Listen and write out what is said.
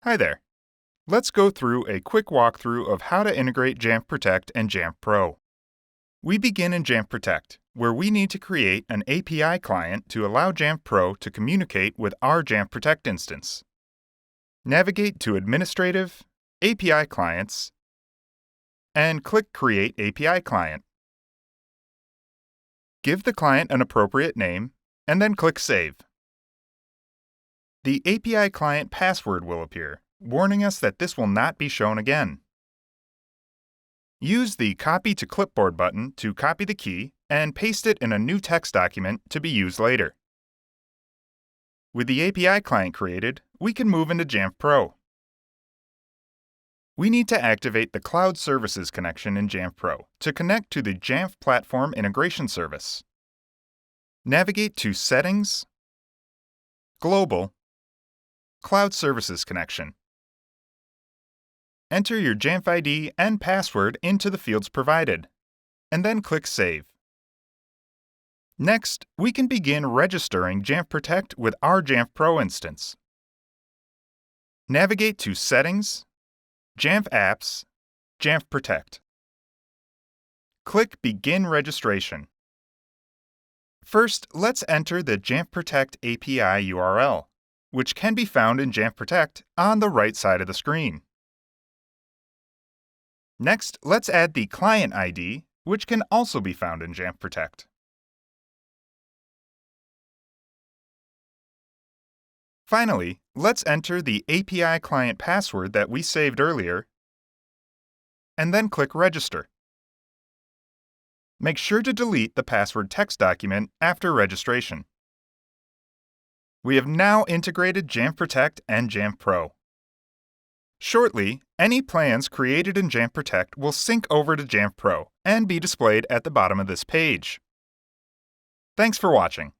Hi there. Let's go through a quick walkthrough of how to integrate Jamf Protect and Jamf Pro. We begin in Jamf Protect, where we need to create an API client to allow Jamf Pro to communicate with our Jamf Protect instance. Navigate to Administrative, API Clients, and click Create API Client. Give the client an appropriate name, and then click Save. The API client password will appear, warning us that this will not be shown again. Use the Copy to Clipboard button to copy the key and paste it in a new text document to be used later. With the API client created, we can move into Jamf Pro. We need to activate the Cloud Services connection in Jamf Pro to connect to the Jamf Platform Integration Service. Navigate to Settings, Global, Cloud Services Connection. Enter your Jamf ID and password into the fields provided, and then click Save. Next, we can begin registering Jamf Protect with our Jamf Pro instance. Navigate to Settings, Jamf Apps, Jamf Protect. Click Begin Registration. First, let's enter the Jamf Protect API URL, which can be found in Jamf Protect on the right side of the screen. Next, let's add the client ID, which can also be found in Jamf Protect. Finally, let's enter the API client password that we saved earlier, and then click Register. Make sure to delete the password text document after registration. We have now integrated Jamf Protect and Jamf Pro. Shortly, any plans created in Jamf Protect will sync over to Jamf Pro and be displayed at the bottom of this page. Thanks for watching.